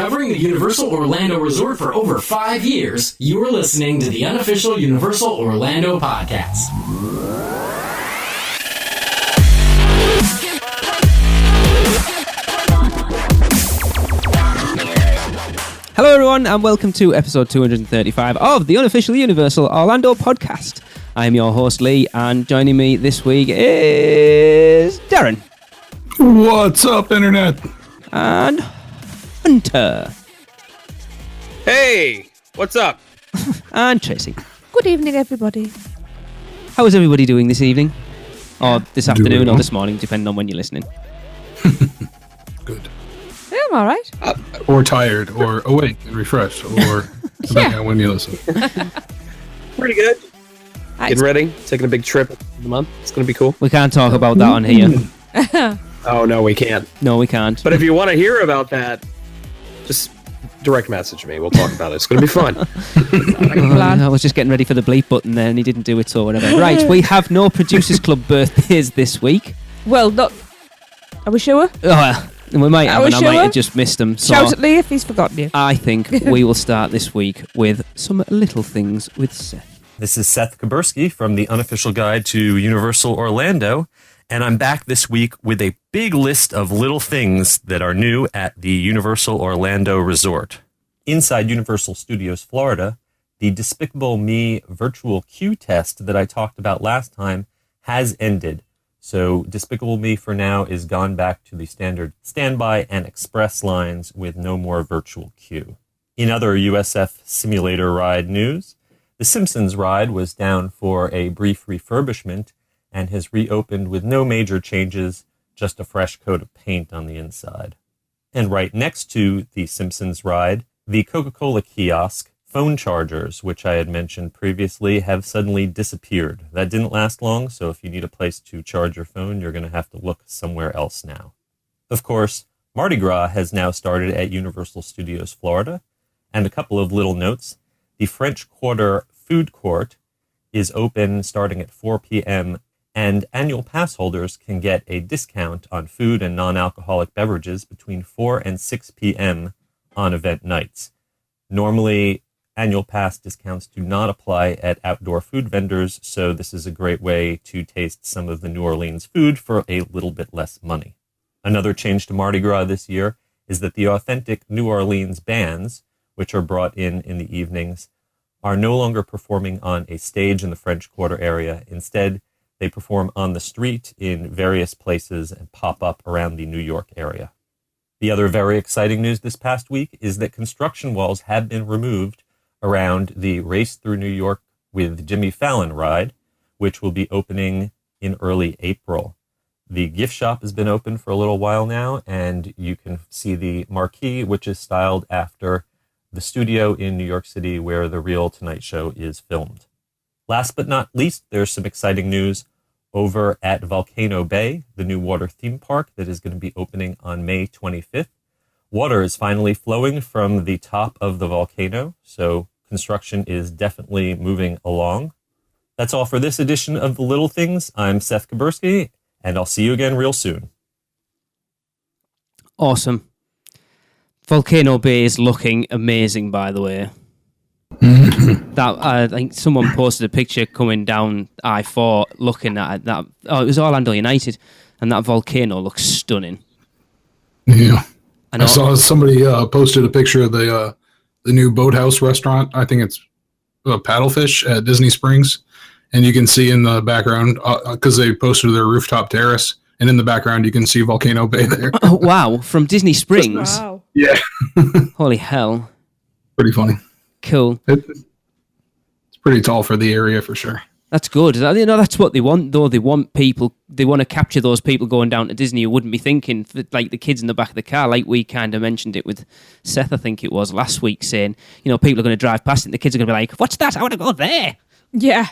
Covering the Universal Orlando Resort for over 5 years, you are listening to the Unofficial Universal Orlando Podcast. Hello everyone and welcome to episode 235 of the Unofficial Universal Orlando Podcast. I'm your host Lee, and joining me this week is Darren. What's up, Internet? And Hunter. Hey, what's up? And Tracy. Good evening, everybody. How is everybody doing this evening? Or this afternoon or this morning, depending on when you're listening. Good. Yeah, I'm all right. Or tired, or awake and refreshed, or depending on when you listen. Pretty good. Getting ready, taking a big trip of the month. It's going to be cool. We can't talk about that on here. Oh, no, we can't. No, we can't. But if you want to hear about that, just direct message me. We'll talk about it. It's going to be fun. I was just getting ready for the bleep button there and he didn't do it, so whatever. Right, we have no Producers Club birthdays this week. Well, not. Are we sure? We might have, and I sure? might have just missed them. So Shout at Lee if he's forgotten you. I think we will start this week with some little things with Seth. This is Seth Kaburski from the Unofficial Guide to Universal Orlando, and I'm back this week with a big list of little things that are new at the Universal Orlando Resort. Inside Universal Studios Florida, the Despicable Me virtual queue test that I talked about last time has ended. So Despicable Me for now is gone back to the standard standby and express lines with no more virtual queue. In other USF simulator ride news, the Simpsons ride was down for a brief refurbishment and has reopened with no major changes, just a fresh coat of paint on the inside. And right next to the Simpsons ride, the Coca-Cola kiosk phone chargers, which I had mentioned previously, have suddenly disappeared. That didn't last long, so if you need a place to charge your phone, you're going to have to look somewhere else now. Of course, Mardi Gras has now started at Universal Studios Florida, and a couple of little notes. The French Quarter food court is open starting at 4 p.m., and annual pass holders can get a discount on food and non-alcoholic beverages between 4 and 6 p.m. on event nights. Normally, annual pass discounts do not apply at outdoor food vendors, so this is a great way to taste some of the New Orleans food for a little bit less money. Another change to Mardi Gras this year is that the authentic New Orleans bands, which are brought in the evenings, are no longer performing on a stage in the French Quarter area. Instead, they perform on the street in various places and pop up around the New York area. The other very exciting news this past week is that construction walls have been removed around the Race Through New York with Jimmy Fallon ride, which will be opening in early April. The gift shop has been open for a little while now, and you can see the marquee, which is styled after the studio in New York City where The Real Tonight Show is filmed. Last but not least, there's some exciting news over at Volcano Bay, the new water theme park that is going to be opening on May 25th. Water is finally flowing from the top of the volcano, so construction is definitely moving along. That's all for this edition of The Little Things. I'm Seth Kaburski, and I'll see you again real soon. Awesome. Volcano Bay is looking amazing, by the way. I think someone posted a picture coming down I-4 looking at that. Oh, it was Orlando United, and that volcano looks stunning. Yeah. I saw somebody posted a picture of the new Boathouse restaurant. I think it's Paddlefish at Disney Springs. And you can see in the background, because they posted their rooftop terrace, and in the background you can see Volcano Bay there. Oh, wow. From Disney Springs? Wow. Yeah. Holy hell. Pretty funny. Cool. It's pretty tall for the area for sure. That's good. You know, that's what they want, though. They want to capture those people going down to Disney who wouldn't be thinking, like the kids in the back of the car, like we kind of mentioned it with Seth, I think it was, last week, saying, you know, people are going to drive past it and the kids are going to be like, what's that? I want to go there. Yeah.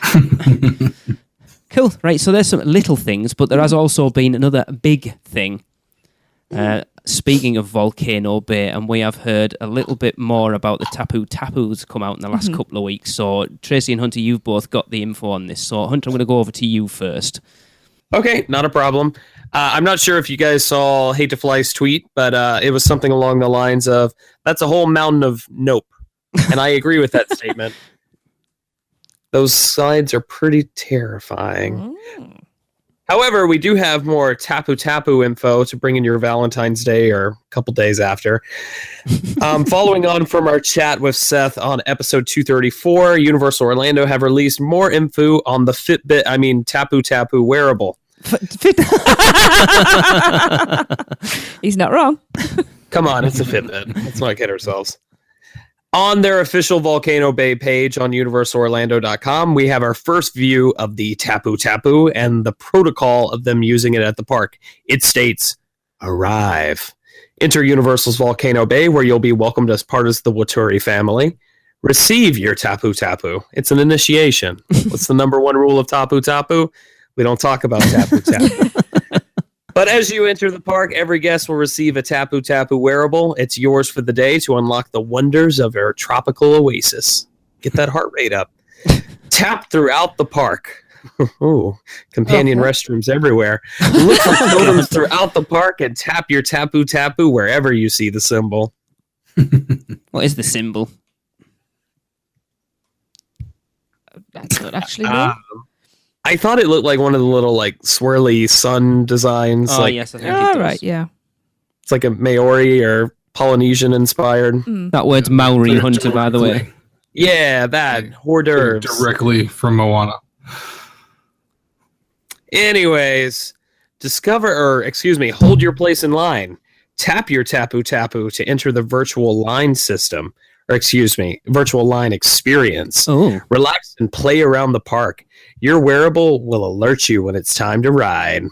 Cool. Right, so there's some little things, but there has also been another big thing. Speaking of Volcano Bay, and we have heard a little bit more about the Tapu Tapus come out in the last couple of weeks. So, Tracy and Hunter, you've both got the info on this. So, Hunter, I'm going to go over to you first. Okay, not a problem. I'm not sure if you guys saw Hate to Fly's tweet, but it was something along the lines of, that's a whole mountain of nope. And I agree with that statement. Those slides are pretty terrifying. However, we do have more Tapu Tapu info to bring in your Valentine's Day or a couple days after. Following on from our chat with Seth on episode 234, Universal Orlando have released more info on the Tapu Tapu wearable. He's not wrong. Come on, it's a Fitbit. Let's not kid ourselves. On their official Volcano Bay page on universalorlando.com, we have our first view of the Tapu Tapu and the protocol of them using it at the park. It states, arrive. Enter Universal's Volcano Bay, where you'll be welcomed as part of the Waturi family. Receive your Tapu Tapu. It's an initiation. What's the number one rule of Tapu Tapu? We don't talk about Tapu Tapu. But as you enter the park, every guest will receive a Tapu Tapu wearable. It's yours for the day to unlock the wonders of our tropical oasis. Get that heart rate up. Tap throughout the park. Ooh, companion restrooms everywhere. Look for totems throughout the park and tap your Tapu Tapu wherever you see the symbol. What is the symbol? I don't actually know. I thought it looked like one of the little swirly sun designs. Oh, yes, I think it All does. right, yeah. It's like a Maori or Polynesian inspired. That word's Maori hunter, by the way. Yeah, that. Hors d'oeuvres. Directly from Moana. Anyways, hold your place in line. Tap your Tapu Tapu to enter the virtual line system. Virtual line experience. Oh. Relax and play around the park. Your wearable will alert you when it's time to ride.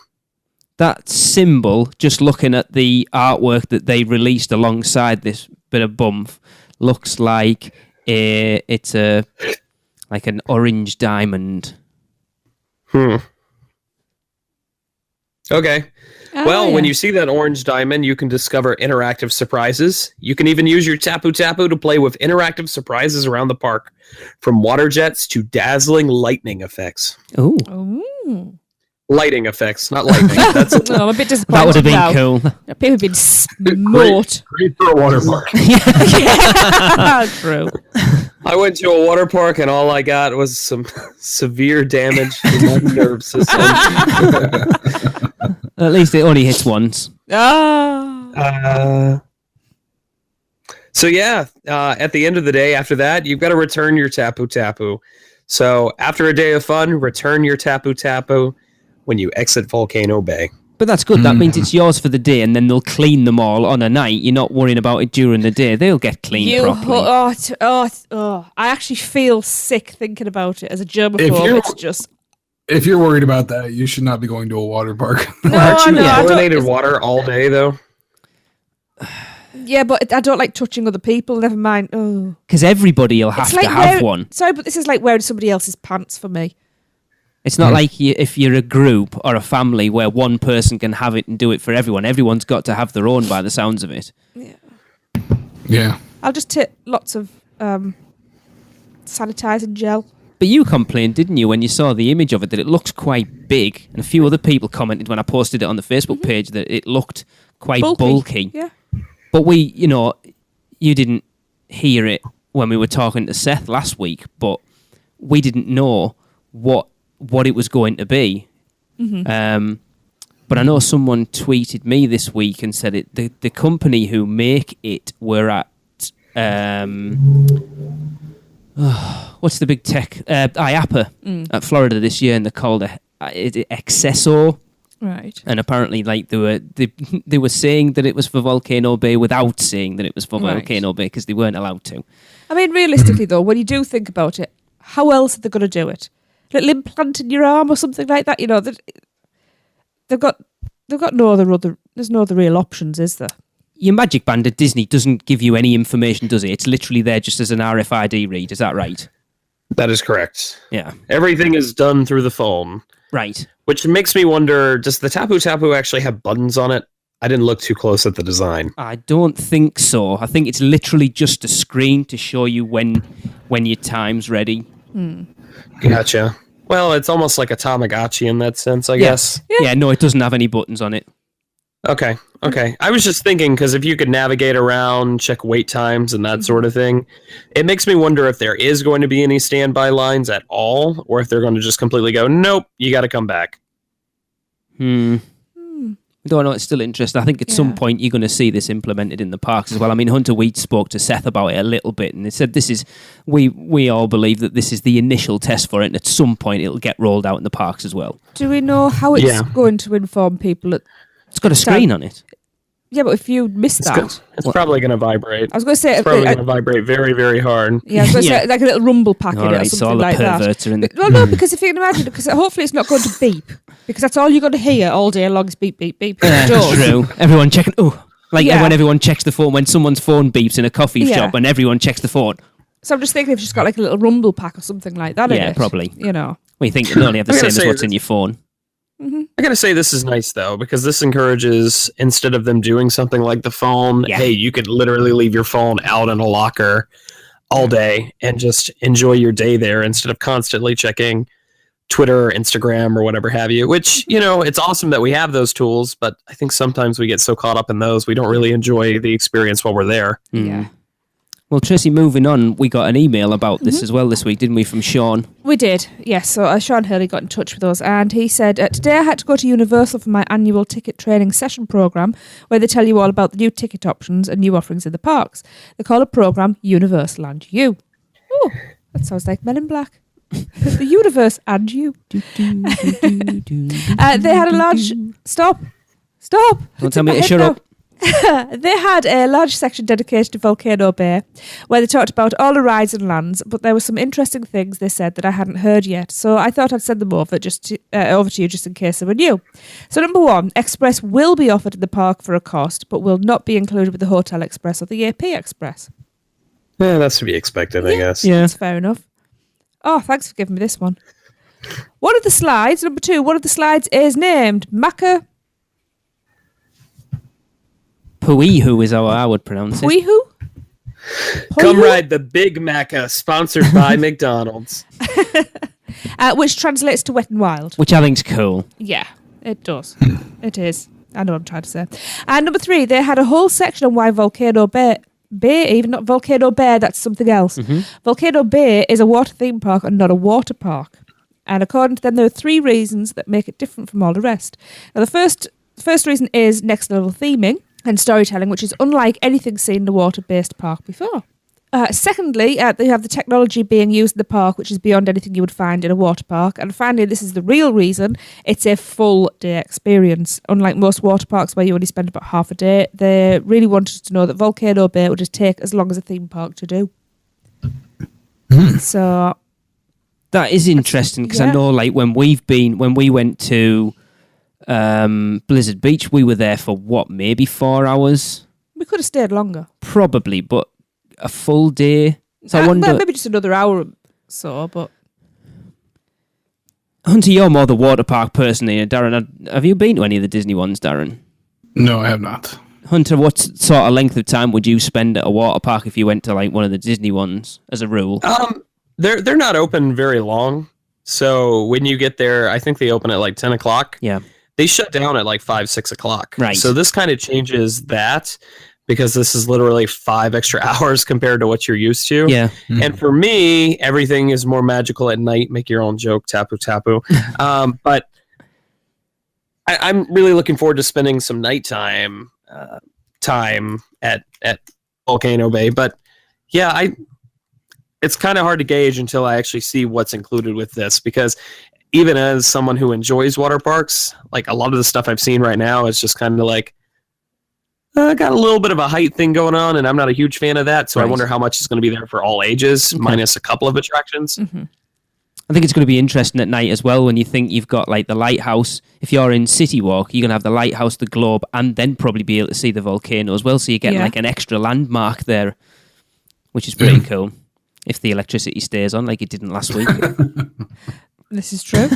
That symbol, just looking at the artwork that they released alongside this bit of bump, looks like it's like an orange diamond. Okay. When you see that orange diamond, you can discover interactive surprises. You can even use your Tapu Tapu to play with interactive surprises around the park, from water jets to dazzling lightning effects. Oh. Ooh. Lighting effects, not lightning. That's I'm a bit disappointed. That would have been now. cool. People have been smoked. Great for a water park. Yeah, true. I went to a water park and all I got was some severe damage to my nerve system. At least it only hits once. Ah. So at the end of the day, after that, you've got to return your Tapu Tapu. So after a day of fun, return your Tapu Tapu when you exit Volcano Bay. But that's good. That means it's yours for the day, and then they'll clean them all on a night. You're not worrying about it during the day. They'll get cleaned properly. I actually feel sick thinking about it as a germaphobe. It's just... If you're worried about that, you should not be going to a water park. Aren't you chlorinated water all day, though? Yeah, but I don't like touching other people. Never mind. Oh, because everybody will have to have one. Sorry, but this is like wearing somebody else's pants for me. It's not like if you're a group or a family where one person can have it and do it for everyone. Everyone's got to have their own by the sounds of it. Yeah. I'll just take lots of sanitizing gel. But you complained, didn't you, when you saw the image of it, that it looks quite big? And a few other people commented when I posted it on the Facebook page that it looked quite bulky. Yeah. But you didn't hear it when we were talking to Seth last week, but we didn't know what it was going to be. But I know someone tweeted me this week and said the company who make it were at what's the big tech IAPA at Florida this year, and they're called Excesso. Right. And apparently, they were saying that it was for Volcano Bay without saying that it was for Volcano Bay because they weren't allowed to. I mean, realistically, though, when you do think about it, how else are they going to do it? Little implant in your arm or something like that? You know, they've got no other. There's no other real options, is there? Your Magic Band at Disney doesn't give you any information, does it? It's literally there just as an RFID read. Is that right? That is correct. Yeah. Everything is done through the phone. Right. Which makes me wonder, does the Tapu Tapu actually have buttons on it? I didn't look too close at the design. I don't think so. I think it's literally just a screen to show you when your time's ready. Gotcha. Well, it's almost like a Tamagotchi in that sense, I guess. Yeah, no, it doesn't have any buttons on it. Okay. I was just thinking, because if you could navigate around, check wait times and that sort of thing, it makes me wonder if there is going to be any standby lines at all, or if they're going to just completely go, nope, you got to come back. I don't know, it's still interesting. I think at some point you're going to see this implemented in the parks as well. I mean, Hunter Wheat spoke to Seth about it a little bit, and they said we all believe that this is the initial test for it, and at some point it'll get rolled out in the parks as well. Do we know how it's going to inform people? It's got a screen on it. Yeah, but if you miss that... It's probably going to vibrate. I was going to say... It's probably going to vibrate very, very hard. Yeah, I was going to say like a little rumble packet or something like that. Well, no, because if you can imagine, because hopefully it's not going to beep, because that's all you're going to hear all day long is beep, beep, beep. That's true. Everyone checking... Oh, when everyone checks the phone, when someone's phone beeps in a coffee shop and everyone checks the phone. So I'm just thinking if you've just got like a little rumble pack or something like that in it. Yeah, probably. You know. Well, you think it'll only have the same as what's in your phone. I gotta say this is nice though, because this encourages, instead of them doing something like the phone, hey, you could literally leave your phone out in a locker all day and just enjoy your day there instead of constantly checking Twitter or Instagram or whatever have you, which, it's awesome that we have those tools, but I think sometimes we get so caught up in those, we don't really enjoy the experience while we're there. Yeah. Well, Tracy, moving on, we got an email about this as well this week, didn't we, from Sean? We did, yes. So Sean Hurley got in touch with us, and he said, today I had to go to Universal for my annual ticket training session programme, where they tell you all about the new ticket options and new offerings in the parks. They call the programme Universal and You. Oh, that sounds like Men in Black. The universe and you. They had a large... Stop. Don't tell me to shut up. They had a large section dedicated to Volcano Bay, where they talked about all the rides and lands, but there were some interesting things they said that I hadn't heard yet, so I thought I'd send them over to you just in case they were new. So number 1, Express will be offered in the park for a cost, but will not be included with the Hotel Express or the AP Express. Yeah, that's to be expected, I guess. Yeah, that's fair enough. Oh, thanks for giving me this one. Number 2, one of the slides is named Maca... Puihu is how I would pronounce it. Puihu? Come ride the Big Maca, sponsored by McDonald's. Which translates to Wet and Wild. Which I think's cool. Yeah, it does. It is. I know what I'm trying to say. And number 3, they had a whole section on why Volcano Bay, even not Volcano Bay, that's something else. Volcano Bay is a water theme park and not a water park. And according to them, there are 3 reasons that make it different from all the rest. Now, the first reason is next level theming and storytelling, which is unlike anything seen in a water-based park before. Secondly, they have the technology being used in the park, which is beyond anything you would find in a water park. And finally, this is the real reason, it's a full-day experience. Unlike most water parks where you only spend about half a day, they really wanted to know that Volcano Bay would just take as long as a theme park to do. So... That is interesting, because I know when we went to... Blizzard Beach, we were there for maybe 4 hours? We could have stayed longer. Probably, but a full day. So I wonder... Maybe just another hour or so, but... Hunter, you're more the water park person here. Darren, have you been to any of the Disney ones, Darren? No, I have not. Hunter, what sort of length of time would you spend at a water park if you went to one of the Disney ones, as a rule? They're not open very long. So when you get there, I think they open at 10 o'clock. Yeah. They shut down at 5, 6 o'clock. Right. So this kind of changes that, because this is literally 5 extra hours compared to what you're used to. Yeah. And for me, everything is more magical at night. Make your own joke, Tapu Tapu. But I'm really looking forward to spending some nighttime time at Volcano Bay. But yeah, it's kind of hard to gauge until I actually see what's included with this, because even as someone who enjoys water parks, a lot of the stuff I've seen right now is just kind of got a little bit of a height thing going on, and I'm not a huge fan of that. So I wonder how much is going to be there for all ages, minus a couple of attractions. Mm-hmm. I think it's going to be interesting at night as well, when you think you've got the lighthouse. If you're in City Walk, you're going to have the lighthouse, the globe, and then probably be able to see the volcano as well. So you get an extra landmark there, which is pretty cool. If the electricity stays on like it didn't last week. This is true.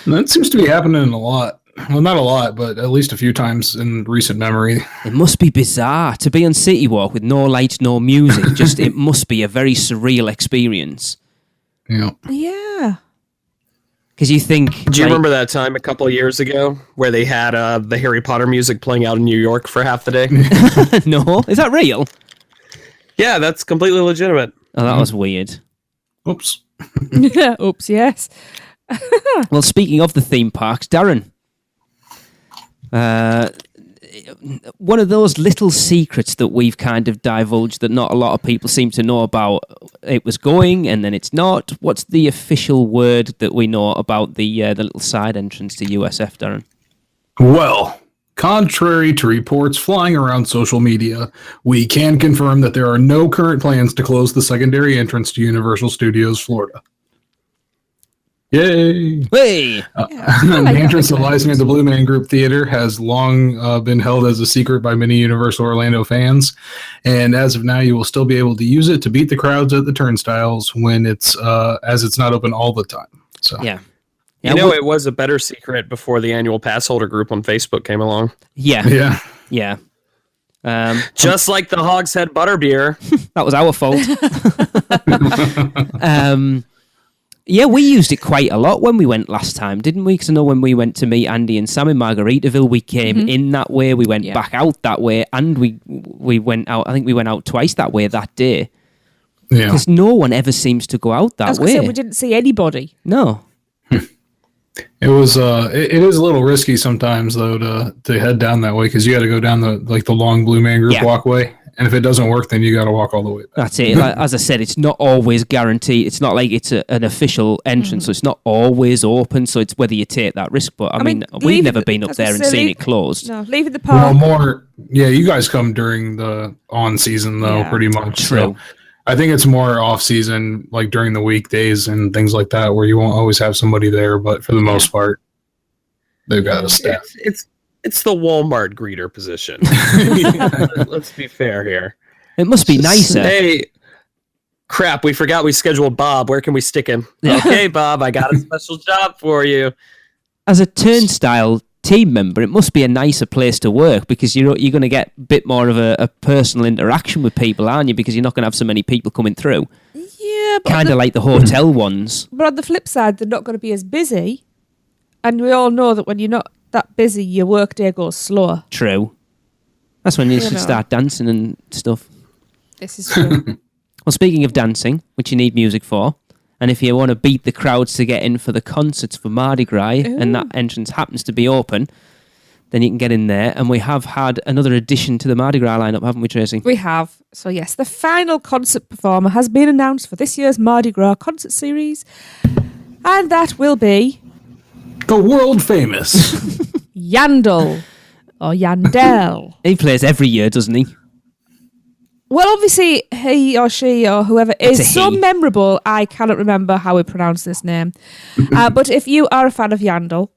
That seems to be happening a lot. Well, not a lot, but at least a few times in recent memory. It must be bizarre to be on City Walk with no light, no music. It must be a very surreal experience. Yeah. Yeah. Because you think... Do you remember that time a couple of years ago where they had the Harry Potter music playing out in New York for half the day? No? Is that real? Yeah, that's completely legitimate. Oh, that was weird. Oops. Oops, yes. Well, speaking of the theme parks, Darren, one of those little secrets that we've kind of divulged that not a lot of people seem to know about, it was going and then it's not. What's the official word that we know about the little side entrance to USF, Darren? Well, contrary to reports flying around social media, we can confirm that there are no current plans to close the secondary entrance to Universal Studios Florida. Yay! Hey! The entrance to licensing the Blue Man Group Theater has long been held as a secret by many Universal Orlando fans, and as of now, you will still be able to use it to beat the crowds at the turnstiles when it's not open all the time. So Yeah. You know, it was a better secret before the annual pass holder group on Facebook came along. Yeah. Just like the Hogshead Butterbeer. That was our fault. Yeah, we used it quite a lot when we went last time, didn't we? Because I know when we went to meet Andy and Sam in Margaritaville, we came in that way, we went back out that way, and we went out. I think we went out twice that way that day. Yeah. Because no one ever seems to go out that way. We didn't see anybody. No. It was it is a little risky sometimes though to head down that way because you got to go down the long Blue Man Group walkway, and if it doesn't work, then you got to walk all the way back. That's it. As I said, it's not always guaranteed. It's not like it's an official entrance, so it's not always open. So it's whether you take that risk. But I mean we've never been up there and seen it closed. No, leaving the park. Well, you guys come during the on season though, pretty much. True. So I think it's more off season, like during the weekdays and things like that, where you won't always have somebody there. But for the most part, they've got a staff. It's the Walmart greeter position. Let's be fair here. It must be nicer. Hey, crap! We forgot we scheduled Bob. Where can we stick him? Okay, Bob, I got a special job for you. As a turnstile team member, it must be a nicer place to work because you're going to get a bit more of a personal interaction with people, aren't you? Because you're not going to have so many people coming through. Yeah, kind of like the hotel ones. But on the flip side, they're not going to be as busy, and we all know that when you're not that busy, your work day goes slower. True. That's when you should start dancing and stuff. This is true. Well, speaking of dancing, which you need music for, and if you want to beat the crowds to get in for the concerts for Mardi Gras, and that entrance happens to be open, then you can get in there. And we have had another addition to the Mardi Gras lineup, haven't we, Tracy? We have. So yes, the final concert performer has been announced for this year's Mardi Gras concert series, and that will be the world famous Yandel or Yandel. He plays every year, doesn't he? Well, obviously, he or she or whoever is so memorable, I cannot remember how we pronounce this name. But if you are a fan of Yandel,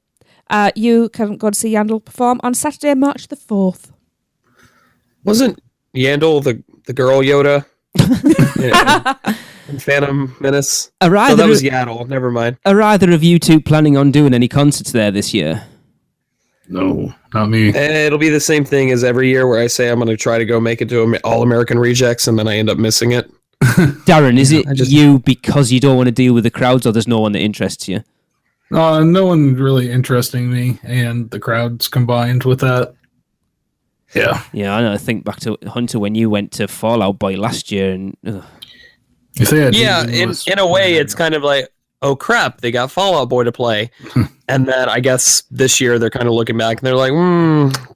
you can go and see Yandel perform on Saturday, March the 4th. Wasn't Yandel the girl Yoda? In Phantom Menace? That was Yaddle. Never mind. Are either of you two planning on doing any concerts there this year? No, not me. It'll be the same thing as every year where I say I'm going to try to go make it to All-American Rejects and then I end up missing it. Darren, is it you because you don't want to deal with the crowds or there's no one that interests you? No one really interesting me and the crowds combined with that. Yeah. Yeah, I know. I think back to Hunter when you went to Fallout Boy last year and... in a way it's kind of like, oh crap, they got Fall Out Boy to play. And then I guess this year they're kind of looking back and they're like,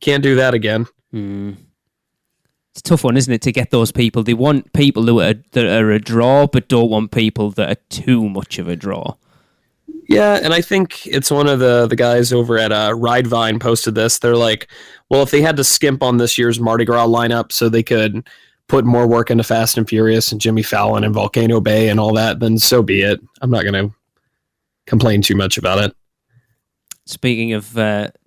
can't do that again. It's a tough one, isn't it, to get those people. They want people that are a draw, but don't want people that are too much of a draw. Yeah, and I think it's one of the guys over at Ridevine posted this. They're like, well, if they had to skimp on this year's Mardi Gras lineup so they could put more work into Fast and Furious and Jimmy Fallon and Volcano Bay and all that, then so be it. I'm not going to complain too much about it. Speaking of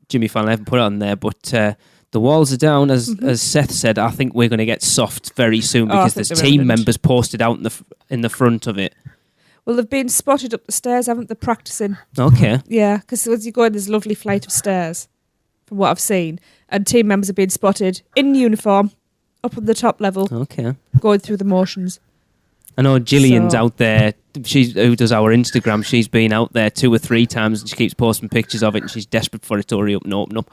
Jimmy Fallon, I haven't put it on there, but the walls are down. As Seth said, I think we're going to get soft very soon because there's team members posted out in the front of it. Well, they've been spotted up the stairs, haven't they, practicing? Okay. Yeah, because as you go in, there's a lovely flight of stairs, from what I've seen. And team members have been spotted in uniform, up on the top level. Okay. Going through the motions. I know Gillian's So- out there. Who does our Instagram? She's been out there 2 or 3 times, and she keeps posting pictures of it. And she's desperate for it to hurry up and open up.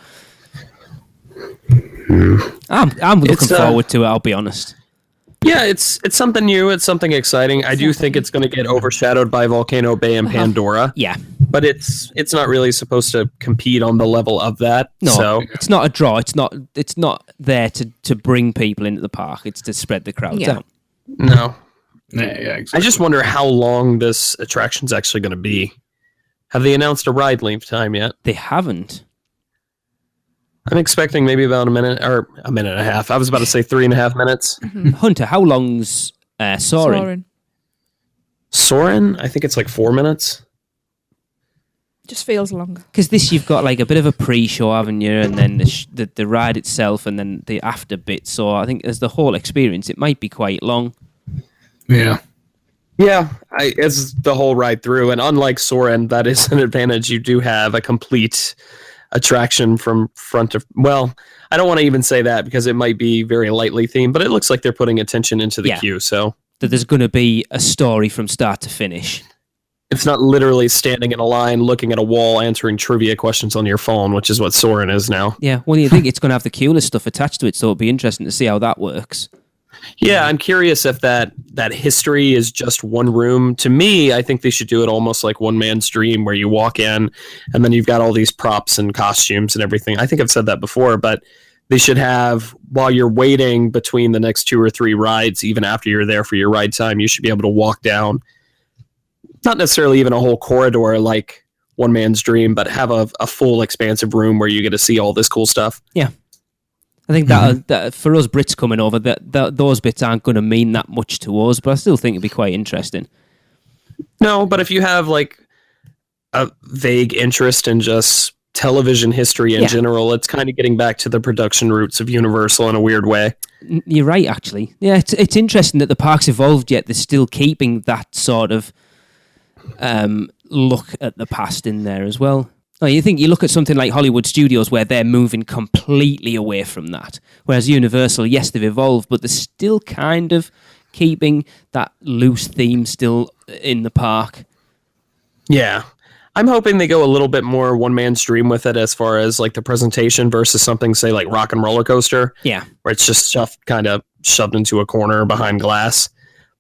I'm looking forward to it. I'll be honest. Yeah, it's something new. It's something exciting. I do think it's going to get overshadowed by Volcano Bay and Pandora. Yeah. But it's not really supposed to compete on the level of that. No, So it's not a draw. It's not there to bring people into the park. It's to spread the crowds out. no. Yeah, exactly. I just wonder how long this attraction's actually going to be. Have they announced a ride length time yet? They haven't. I'm expecting maybe about a minute or a minute and a half. I was about to say 3.5 minutes. Hunter, how long's Soarin'? Soarin'? I think it's like 4 minutes. Just feels longer. Because this, you've got like a bit of a pre-show, haven't you? And then the ride itself, and then the after bit. So I think as the whole experience, it might be quite long. Yeah. Yeah, it's the whole ride through. And unlike Soarin', that is an advantage. You do have a complete attraction from front to... Well, I don't want to even say that because it might be very lightly themed, but it looks like they're putting attention into the queue. So that there's going to be a story from start to finish. It's not literally standing in a line, looking at a wall, answering trivia questions on your phone, which is what Soarin' is now. Yeah, well, you think it's going to have the queueless stuff attached to it, so it'll be interesting to see how that works. Yeah, I'm curious if that history is just one room. To me, I think they should do it almost like One Man's Dream, where you walk in and then you've got all these props and costumes and everything. I think I've said that before, but they should have, while you're waiting between the next 2 or 3 rides, even after you're there for your ride time, you should be able to walk down, not necessarily even a whole corridor like One Man's Dream, but have a full expansive room where you get to see all this cool stuff. Yeah. I think that for us Brits coming over, that those bits aren't going to mean that much to us, but I still think it'd be quite interesting. No, but if you have like a vague interest in just television history in general, it's kind of getting back to the production roots of Universal in a weird way. You're right, actually. Yeah, it's interesting that the park's evolved, yet they're still keeping that sort of look at the past in there as well. Oh, you look at something like Hollywood Studios where they're moving completely away from that. Whereas Universal, yes, they've evolved, but they're still kind of keeping that loose theme still in the park. Yeah. I'm hoping they go a little bit more One Man's Dream with it as far as like the presentation versus something, say, like Rock and Roller Coaster. Yeah. Where it's just stuff kind of shoved into a corner behind glass.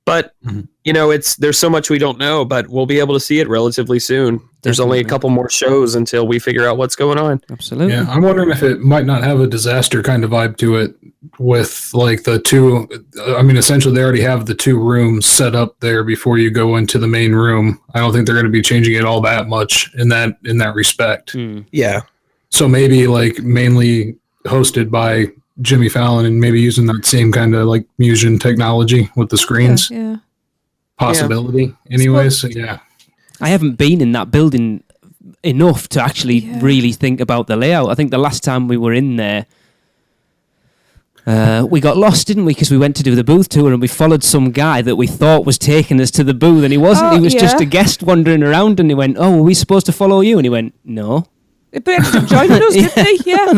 But, there's so much we don't know, but we'll be able to see it relatively soon. There's only a couple more shows until we figure out what's going on. Absolutely. Yeah, I'm wondering if it might not have a disaster kind of vibe to it with like the 2. I mean, essentially they already have the 2 rooms set up there before you go into the main room. I don't think they're going to be changing it all that much in that respect. Yeah. So maybe like mainly hosted by Jimmy Fallon and maybe using that same kind of like Musion technology with the screens. Yeah. Possibility. Anyways, so, yeah. I haven't been in that building enough to actually really think about the layout. I think the last time we were in there, we got lost, didn't we? Because we went to do the booth tour and we followed some guy that we thought was taking us to the booth, and he wasn't. He was just a guest wandering around, and he went, "Oh, were we supposed to follow you?" And he went, "No." But he ended up joining us, didn't he? Yeah.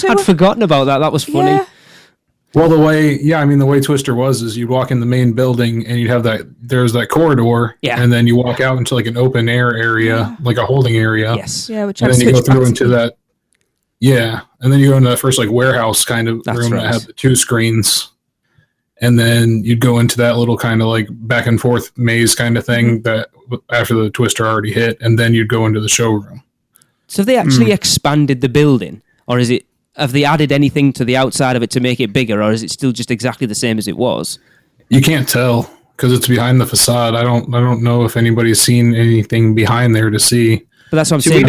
I'd forgotten about that. That was funny. Yeah. Well, the way Twister was is you'd walk in the main building and you'd have there's that corridor, and then you walk out into like an open air area, like a holding area. Yes. Yeah, which and then you go through into that. Yeah, and then you go into that first like warehouse kind of room that had the 2 screens, and then you'd go into that little kind of like back and forth maze kind of thing that after the Twister already hit, and then you'd go into the showroom. So have they actually expanded the building, or have they added anything to the outside of it to make it bigger, or is it still just exactly the same as it was? You can't tell because it's behind the facade. I don't know if anybody's seen anything behind there to see. But that's what I'm saying.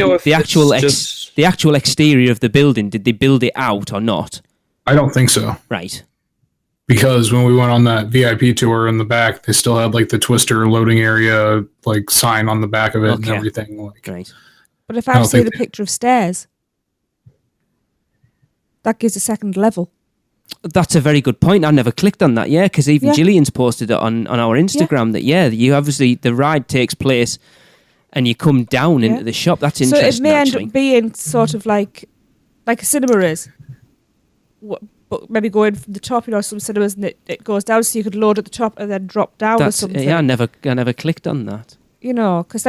The actual exterior of the building, did they build it out or not? I don't think so. Right. Because when we went on that VIP tour in the back, they still had like the Twister loading area like sign on the back of it and everything. Like, right. But if I see the picture of stairs, that gives a second level. That's a very good point. I never clicked on that, because even Gillian's posted it on our Instagram that, you obviously, the ride takes place and you come down into the shop. That's interesting, So it may end up being sort of like a cinema is. but maybe going from the top, some cinemas, and it goes down, so you could load at the top and then drop down or something. Yeah, I never clicked on that. Because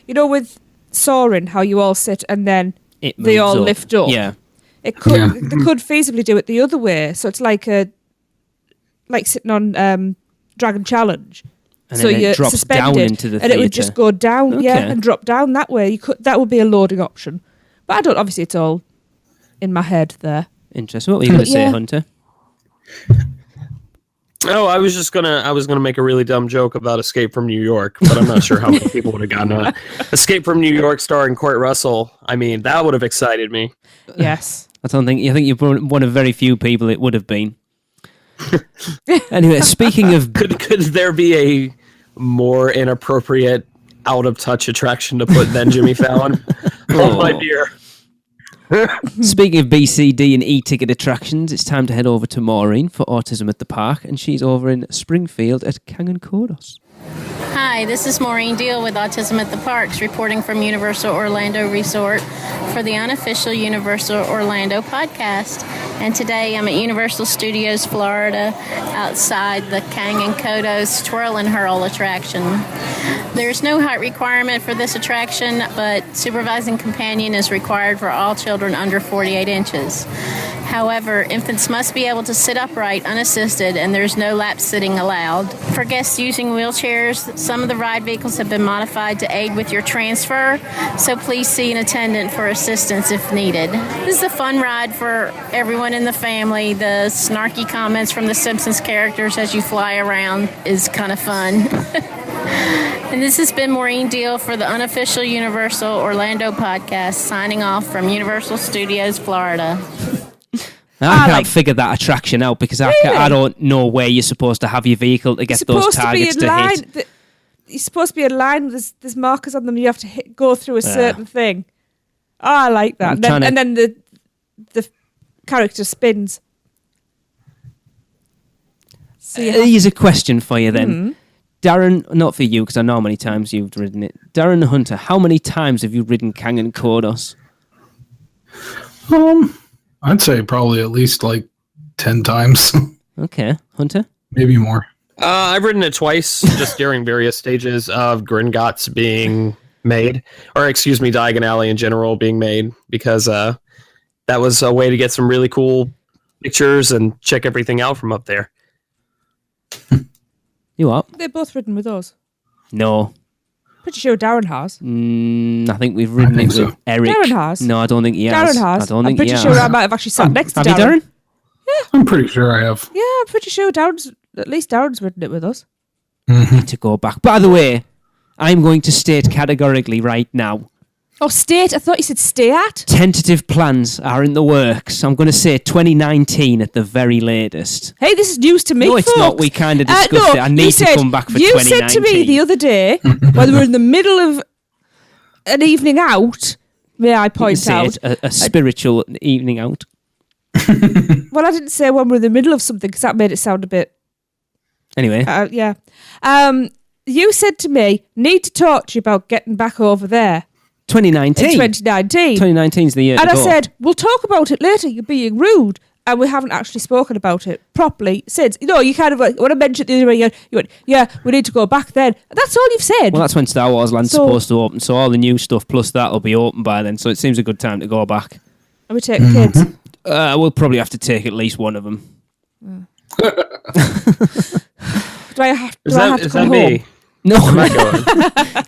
with soaring, how you all sit and then they all up. lift up. Yeah. They could feasibly do it the other way. So it's like sitting on Dragon Challenge. And so then you're it drops suspended, down into the and it would just go down, and drop down that way. That would be a loading option. But I don't. Obviously, it's all in my head there. Interesting. What were you going to say, Hunter? Oh, I was gonna make a really dumb joke about Escape from New York, but I'm not sure how many people would have gotten it. Escape from New York starring Kurt Russell. I mean, that would have excited me. Yes. I think you're one of very few people it would have been. Anyway, speaking of... Could there be a more inappropriate, out-of-touch attraction to put than Jimmy Fallon? Oh, my dear. Speaking of BCD and e-ticket attractions, it's time to head over to Maureen for Autism at the Park, and she's over in Springfield at Kangan Kodos. Hi, this is Maureen Deal with Autism at the Parks, reporting from Universal Orlando Resort for the Unofficial Universal Orlando podcast. And today I'm at Universal Studios Florida, outside the Kangan Kodos Twirl and Hurl attraction. There's no height requirement for this attraction, but supervising companion is required for all children under 48 inches. However, infants must be able to sit upright unassisted, and there's no lap sitting allowed. For guests using wheelchairs, some of the ride vehicles have been modified to aid with your transfer, so please see an attendant for assistance if needed. This is a fun ride for everyone in the family. The snarky comments from the Simpsons characters as you fly around is kind of fun. And this has been Maureen Deal for the Unofficial Universal Orlando podcast, signing off from Universal Studios, Florida. I can't figure that attraction out because I don't know where you're supposed to have your vehicle to get those targets to hit. You're supposed to be in line. There's markers on them. You have to go through a certain thing. Oh, I like that. And then the character spins. So here's a question for you then. Mm-hmm. Darren, not for you because I know how many times you've ridden it. Darren Hunter, how many times have you ridden Kangan Kodos? I'd say probably at least 10 times. Okay. Hunter? Maybe more. I've ridden it twice, just during various stages of Gringotts being made, or excuse me, Diagon Alley in general being made, because that was a way to get some really cool pictures and check everything out from up there. You what? They're both ridden with us. No. Pretty sure Darren has. I think we've ridden it with Eric. Darren has. No, I don't think he has. Darren has. I'm pretty sure I might have actually sat next to Darren. Have you, Darren? Yeah. I'm pretty sure I have. Yeah, I'm pretty sure Darren's ridden it with us. I need to go back. By the way, I'm going to state categorically right now. Oh, state? I thought you said stay at. Tentative plans are in the works. I'm going to say 2019 at the very latest. Hey, this is news to me, No, it's folks. not. We kind of discussed it. I need to come back for 2019. You said to me the other day, when we were in the middle of an evening out, may I point out. A spiritual evening out. Well, I didn't say when we're in the middle of something because that made it sound a bit... Anyway. Yeah. You said to me, need to talk to you about getting back over there. 2019. In 2019. 2019 is the year and to I go. said, we'll talk about it later, you're being rude. And we haven't actually spoken about it properly since. You kind of, when I mentioned it the other way, you went, yeah, we need to go back then. And that's all you've said. Well, that's when Star Wars Land's supposed to open, so all the new stuff plus that will be open by then, so it seems a good time to go back. And we take kids. We'll probably have to take at least one of them. Do I have to come home? Me? No,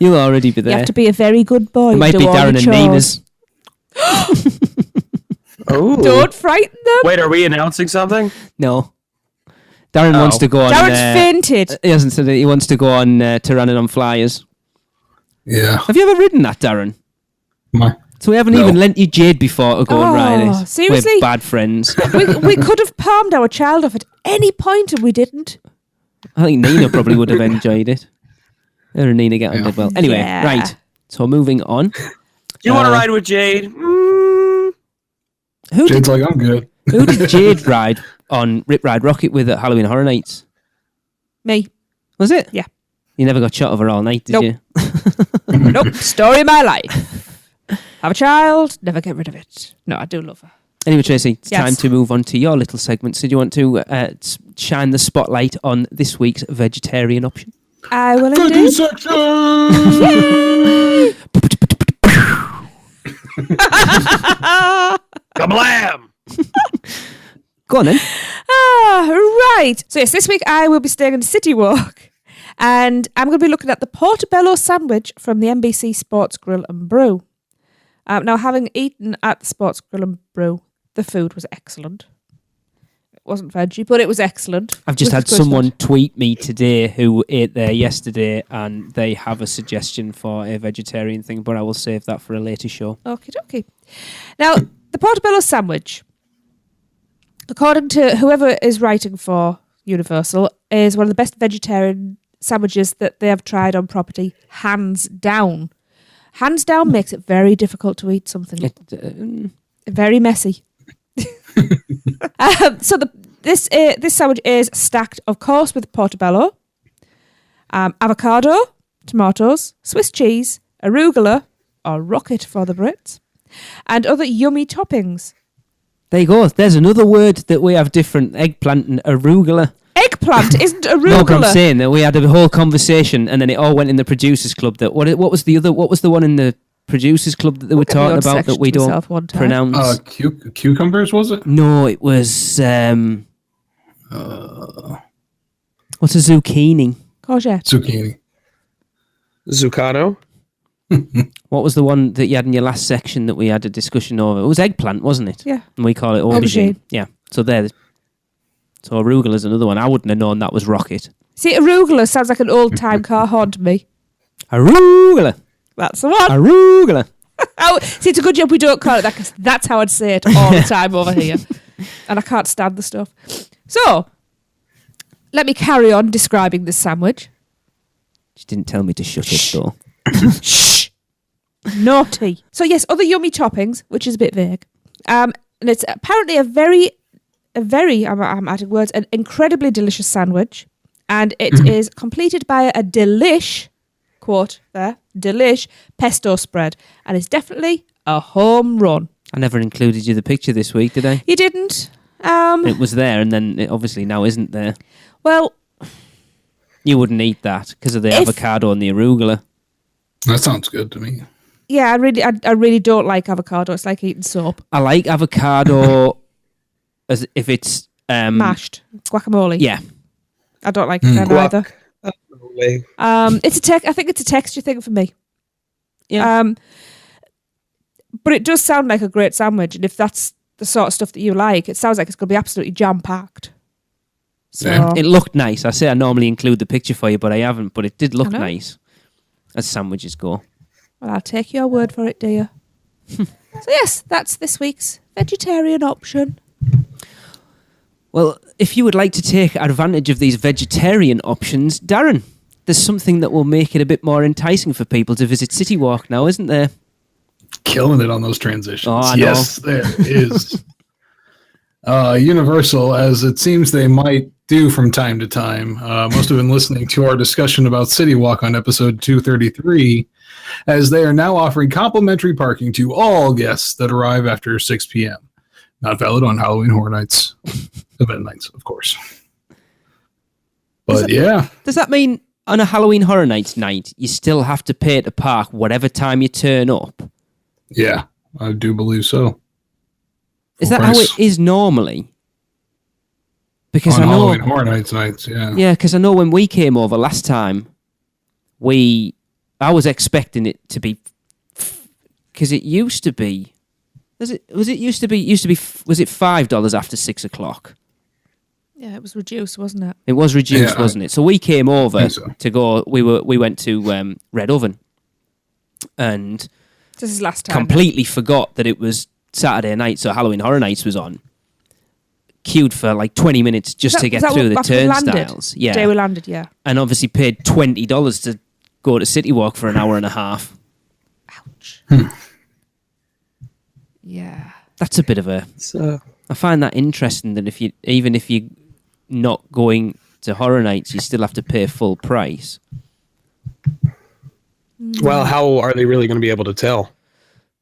you'll already be there. You have to be a very good boy. It might be Darren and Nina's. Oh! Don't frighten them. Wait, are we announcing something? No. Darren wants to go on... Darren's fainted. He hasn't said it. He wants to go on to running on flyers. Yeah. Have you ever ridden that, Darren? So we haven't even lent you Jade before to go and ride it. Seriously? We're bad friends. we could have palmed our child off at any point and we didn't. I think Nina probably would have enjoyed it. Her and Nina get on did well. Anyway, right. So moving on. You want to ride with Jade? Jade's like, I'm good. Who did Jade ride on Rip Ride Rocket with at Halloween Horror Nights? Me. Was it? Yeah. You never got shot of her all night, did you? Nope. Story of my life. Have a child, never get rid of it. No, I do love her. Anyway, Tracy, it's Yes. time to move on to your little segment. So do you want to shine the spotlight on this week's vegetarian option? I will Veggie indeed. section! Kablam! Go on then. Right. So yes, this week I will be staying in City Walk, and I'm going to be looking at the Portobello sandwich from the NBC Sports Grill and Brew. Now, having eaten at the Sports Grill and Brew, the food was excellent. It wasn't veggie, but it was excellent. I've just Which had is good someone stuff. tweet me today who ate there yesterday, and they have a suggestion for a vegetarian thing, but I will save that for a later show. Okie dokie. Now, the Portobello sandwich, according to whoever is writing for Universal, is one of the best vegetarian sandwiches that they have tried on property, hands down. Hands down makes it very difficult to eat something. Very messy. This sandwich is stacked, of course, with portobello, avocado, tomatoes, Swiss cheese, arugula, or rocket for the Brits, and other yummy toppings. There you go. There's another word that we have different. Eggplant and arugula. Eggplant isn't No, but I'm arugula. saying that we had a whole conversation, and then it all went in the producers club. That what was the other? What was the one in the producers club that they were Look at the talking odd about that section we to don't myself one time. pronounce? Cucumbers, was it? No, it was. What's a zucchini? Courgette. Zucchini. Zucchino. What was the one that you had in your last section that we had a discussion over? It was eggplant, wasn't it? Yeah. And we call it aubergine. Aubergine. Yeah. So there. So arugula is another one. I wouldn't have known that was rocket. See, arugula sounds like an old-time car horn to me. Arugula. That's the one. Arugula. Oh, see, it's a good job we don't call it that, because that's how I'd say it all the time over here. And I can't stand the stuff. So, let me carry on describing this sandwich. She didn't tell me to shut it though. Shh! Naughty. So, yes, other yummy toppings, which is a bit vague. And it's apparently a very, I'm adding words, an incredibly delicious sandwich. And it is completed by a delish, quote there, delish pesto spread. And it's definitely a home run. I never included you the picture this week, did I? You didn't? It was there, and then it obviously now isn't there. Well, You wouldn't eat that because of the If- avocado and the arugula. That sounds good to me. yeah, I really don't like avocado. It's like eating soap. I like avocado as if it's Mashed. Guacamole. Yeah, I don't like it then either. Guacamole. I think it's a texture thing for me. Yeah. But it does sound like a great sandwich, and if that's the sort of stuff that you like, it sounds like it's going to be absolutely jam-packed. So, Yeah. it looked nice. I say I normally include the picture for you, but I haven't. But it did look I know. nice, as sandwiches go. well, I'll take your word for it, dear. So yes, that's this week's vegetarian option. Well, if you would like to take advantage of these vegetarian options, Darren, there's something that will make it a bit more enticing for people to visit City Walk now, isn't there? Killing it on those transitions. Oh, I know. Yes, there is. Universal, as it seems they might do from time to time, must have been listening to our discussion about City Walk on episode 233, as they are now offering complimentary parking to all guests that arrive after 6 p.m. Not valid on Halloween Horror Nights, event nights, of course. But yeah, Does that mean on a Halloween Horror Nights night, you still have to pay to park whatever time you turn up? yeah, I do believe so. Is Full that how price. it is normally? Because On I know, Halloween Horror Nights nights, yeah. yeah, because I know when we came over last time, I was expecting it to be, because it used to be, was it $5 after 6 o'clock? Yeah, it was reduced, wasn't it? It was reduced, Yeah, wasn't it? So we came over think so. to go. We went to Red Oven, and This is last time. completely forgot that it was Saturday night, so Halloween Horror Nights was on. Queued for like 20 minutes just to get through the turnstiles. Yeah. Day we landed, yeah. And obviously paid $20 to go to City Walk for an hour and a half. Ouch. Yeah. That's a bit of a. So, I find that interesting that if you're not going to Horror Nights, you still have to pay full price. well, how are they really going to be able to tell?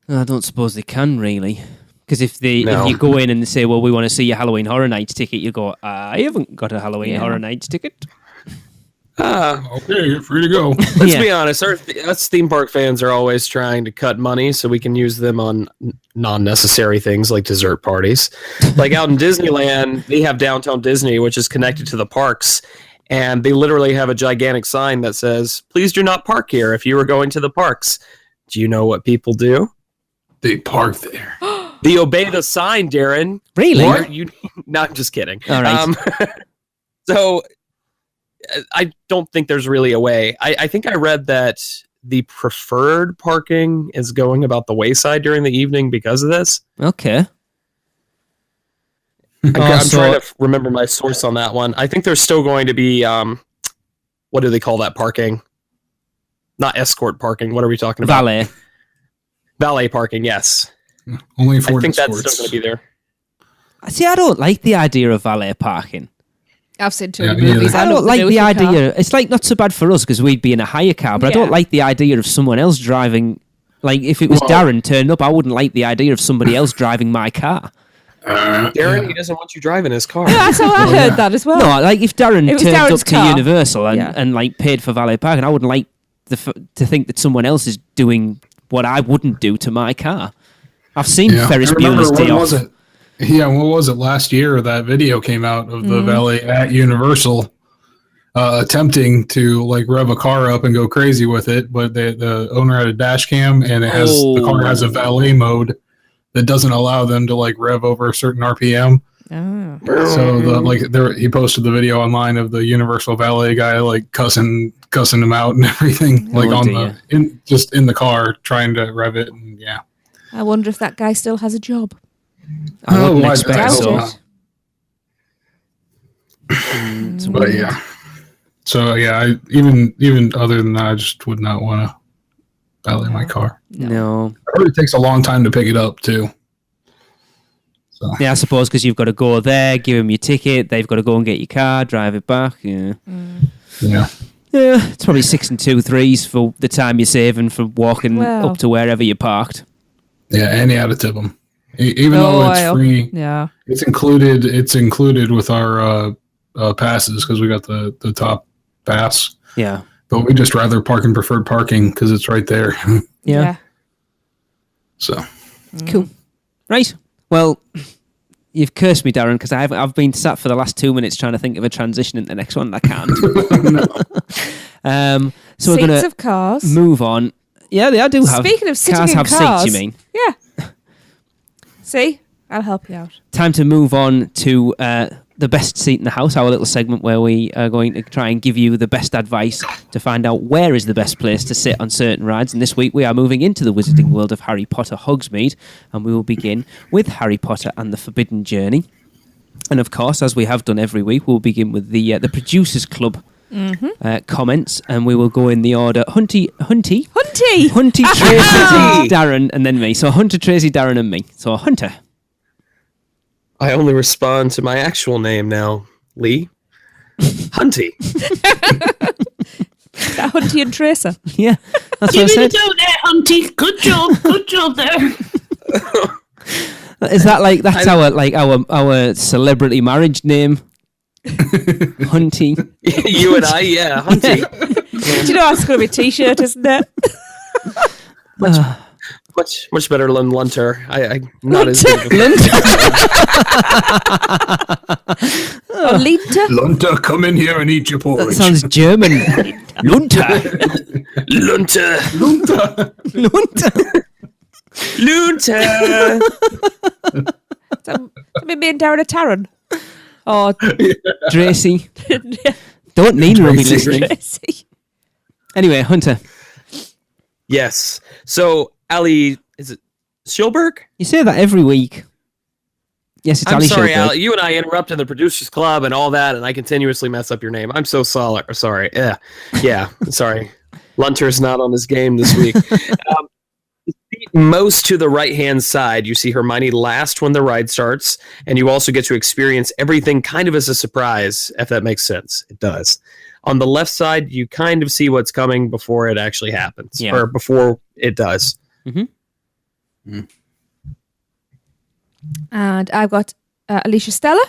I don't suppose they can really, Because if you go in and they say, well, we want to see your Halloween Horror Nights ticket, you go, I haven't got a Halloween Horror Nights ticket. Okay, you're free to go. Let's be honest. Us theme park fans are always trying to cut money so we can use them on non-necessary things like dessert parties. Like out in Disneyland, they have Downtown Disney, which is connected to the parks, and they literally have a gigantic sign that says, "Please do not park here if you are going to the parks." Do you know what people do? They park there. They obey the sign, Darren. Really? No, I'm just kidding. All right. So I don't think there's really a way. I think I read that the preferred parking is going about the wayside during the evening because of this. Okay. I'm trying to remember my source on that one. I think there's still going to be, what do they call that parking? Not escort parking. What are we talking about? Valet. Valet parking, yes. Only for I think escorts. that's still going to be there. See, I don't like the idea of valet parking. I've seen too many me movies. I don't like the idea. It's like not so bad for us because we'd be in a hire car, but I don't like the idea of someone else driving. Like if it was Darren turning up, I wouldn't like the idea of somebody else driving my car. Darren, he doesn't want you driving his car. Yeah, that's how I heard that as well. No, like if Darren turned Darren's up to car. Universal and like paid for valet parking, I wouldn't like to think that someone else is doing what I wouldn't do to my car. I've seen Ferris Bueller's Day Off. Yeah, what was it? Last year, that video came out of the valet at Universal attempting to like rev a car up and go crazy with it, but the owner had a dash cam and the car has a valet mode that doesn't allow them to like rev over a certain RPM. Oh. So he posted the video online of the Universal valet guy like cussing him out and everything, like just in the car trying to rev it, and I wonder if that guy still has a job. I wouldn't expect so. But yeah. So yeah, even other than that, I just would not want to valet my car. No. I heard it takes a long time to pick it up too. So. Yeah, I suppose because you've got to go there, give them your ticket, they've got to go and get your car, drive it back. Yeah. Yeah. Yeah, it's probably 6 and 2 3s for the time you're saving for walking up to wherever you parked. Yeah, and you had to tip them. Even though it's free, it's included with our passes because we got the top pass. Yeah, but we just rather park in preferred parking because it's right there. Yeah. So cool, right? Well, you've cursed me, Darren, because I've been sat for the last 2 minutes trying to think of a transition into the next one. And I can't. So we're going to move on. Yeah, they do have. Speaking of sitting cars in have cars, seats, you mean? Yeah. See, I'll help you out. Time to move on to the best seat in the house, our little segment where we are going to try and give you the best advice to find out where is the best place to sit on certain rides. And this week we are moving into the Wizarding World of Harry Potter Hogsmeade, and we will begin with Harry Potter and the Forbidden Journey. And of course, as we have done every week, we'll begin with the Producers Club comments, and we will go in the order Hunty, Tracy, Darren, and then me. So Hunter, Tracy, Darren, and me. So Hunter. I only respond to my actual name now, Lee. Hunty. That Hunty and Tracer. Yeah, that's what I said. You did there, Hunty. Good job there. Is that like our celebrity marriage name? Hunty. You and I, yeah, Hunty. Do you know that's going to be a t-shirt, isn't it? Much better than Lunter. I'm not as big. Linter? Lunter, come in here and eat your porridge. That sounds German. Lunter. Lunter. Lunter. Lunter. So, me and Darren are Taran. Oh, Tracy. Don't need to be listening. Tracy. Anyway, Hunter. Yes. So, Ali, is it Schilberg? You say that every week. Yes, it's I'm Ali sorry, Schilberg. Ali. You and I interrupted the Producers Club and all that, and I continuously mess up your name. I'm so sorry. Yeah. Sorry. Lunter's not on this game this week. Most to the right-hand side, you see Hermione last when the ride starts, and you also get to experience everything kind of as a surprise, if that makes sense. It does. On the left side, you kind of see what's coming before it actually happens, or before it does. Mm-hmm. And I've got Alicia Stella.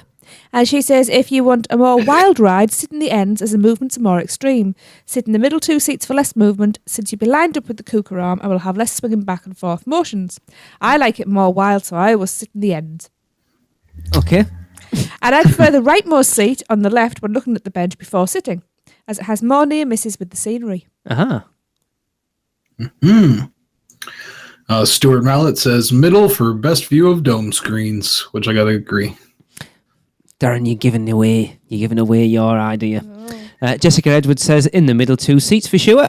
And she says, if you want a more wild ride, sit in the ends as the movements are more extreme. Sit in the middle 2 seats for less movement, since you'll be lined up with the Kuka arm and will have less swinging back and forth motions. I like it more wild, so I always sit in the end. Okay. And I prefer the rightmost seat on the left when looking at the bench before sitting, as it has more near misses with the scenery. Uh-huh. Stuart Mallet says middle for best view of dome screens, which I gotta agree. Darren, you're giving away your idea. Jessica Edwards says in the middle 2 seats for sure.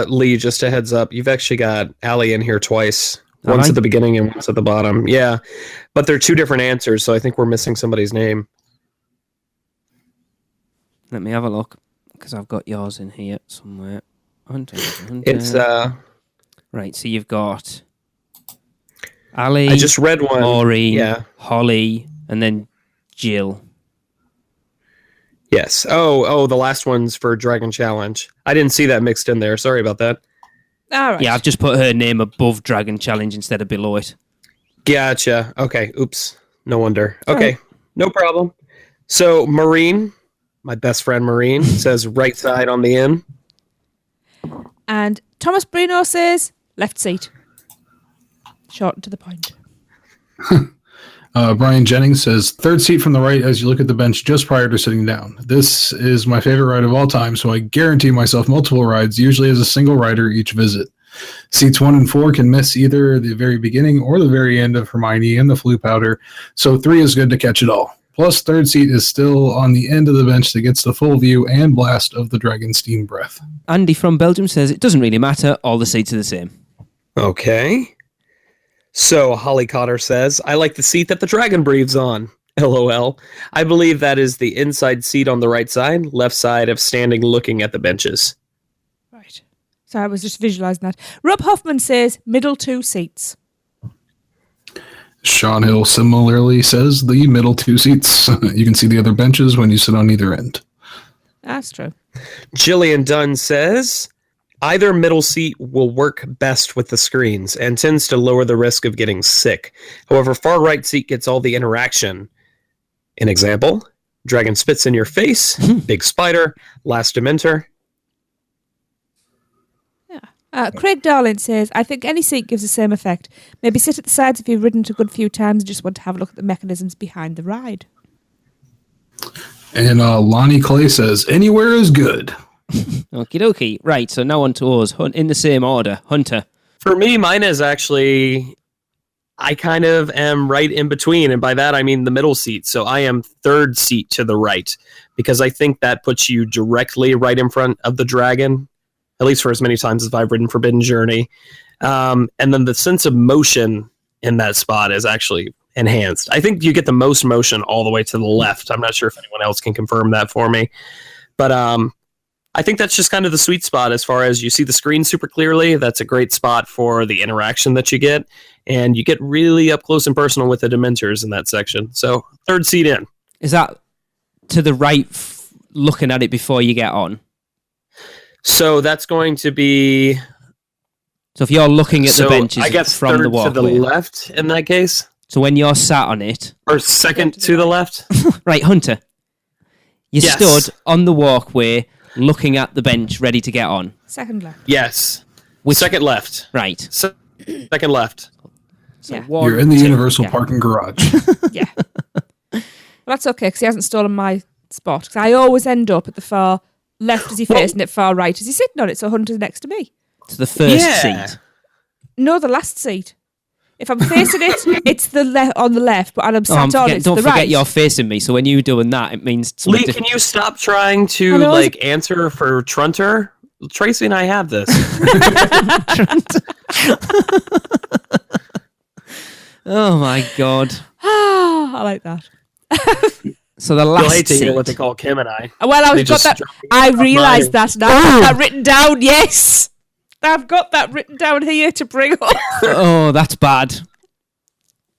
Lee, just a heads up, you've actually got Allie in here twice. All Once right. at the beginning and once at the bottom. Yeah, but they're 2 different answers, so I think we're missing somebody's name. Let me have a look, because I've got yours in here somewhere. Hunter. It's Right, so you've got Ali, I just read one. Maureen, Yeah. Holly, and then Jill. Yes. Oh, the last one's for Dragon Challenge. I didn't see that mixed in there. Sorry about that. All right. Yeah, I've just put her name above Dragon Challenge instead of below it. Gotcha. Okay. Oops. No wonder. Okay. Right. No problem. So Marine, my best friend Marine, says right side on the in. And Thomas Bruno says left seat. Short and to the point. Brian Jennings says third seat from the right as you look at the bench just prior to sitting down. This is my favorite ride of all time, so I guarantee myself multiple rides, usually as a single rider each visit. Seats 1 and 4 can miss either the very beginning or the very end of Hermione and the Floo Powder, so 3 is good to catch it all. Plus, third seat is still on the end of the bench that gets the full view and blast of the dragon steam breath. Andy from Belgium says it doesn't really matter, all the seats are the same. Okay. So Holly Cotter says, I like the seat that the dragon breathes on. LOL. I believe that is the inside seat on the right side, left side of standing looking at the benches. Right. So I was just visualising that. Rob Hoffman says middle 2 seats. Sean Hill similarly says the middle 2 seats. You can see the other benches when you sit on either end. That's true. Jillian Dunn says, either middle seat will work best with the screens and tends to lower the risk of getting sick. However, far right seat gets all the interaction. An example, dragon spits in your face, big spider, last Dementor. Craig Darling says, I think any seat gives the same effect. Maybe sit at the sides if you've ridden it a good few times and just want to have a look at the mechanisms behind the ride. And Lonnie Clay says, anywhere is good. Okie dokie. Right, so now on to us. In the same order. Hunter. For me, mine is actually, I kind of am right in between. And by that, I mean the middle seat. So I am third seat to the right because I think that puts you directly right in front of the dragon, at least for as many times as I've ridden Forbidden Journey. And then the sense of motion in that spot is actually enhanced. I think you get the most motion all the way to the left. I'm not sure if anyone else can confirm that for me. But I think that's just kind of the sweet spot as far as you see the screen super clearly. That's a great spot for the interaction that you get. And you get really up close and personal with the Dementors in that section. So third seat in. Is that to the right, looking at it before you get on? So that's going to be... So if you're looking at the benches I guess from third the walkway. to the left in that case. So when you're sat on it... Or second to the left. Right, Hunter. You Yes. stood on the walkway looking at the bench ready to get on. Second left. Yes. Which- Second left. Right. Second left. So Yeah. one, You're in the two, Universal yeah. parking garage. Yeah. Well, that's okay because he hasn't stolen my spot. Because I always end up at the far left as he facing it, far right as he's sitting on it. So Hunter's next to me. To the first Yeah. seat. No, the last seat. If I'm facing it, it's the on the left, but I'm sat on it. Don't the forget right. you're facing me. So when you're doing that, it means... Lee, can you stop trying to I know. answer for Trunter? Tracy and I have this. Oh my God. I like that. So the You'll last hate to hear seat... what they call Kim and I. Well, They I've got just that. drop me I off realised mine. that now. I've got that written down. Yes, I've got that written down here to bring up. Oh, that's bad.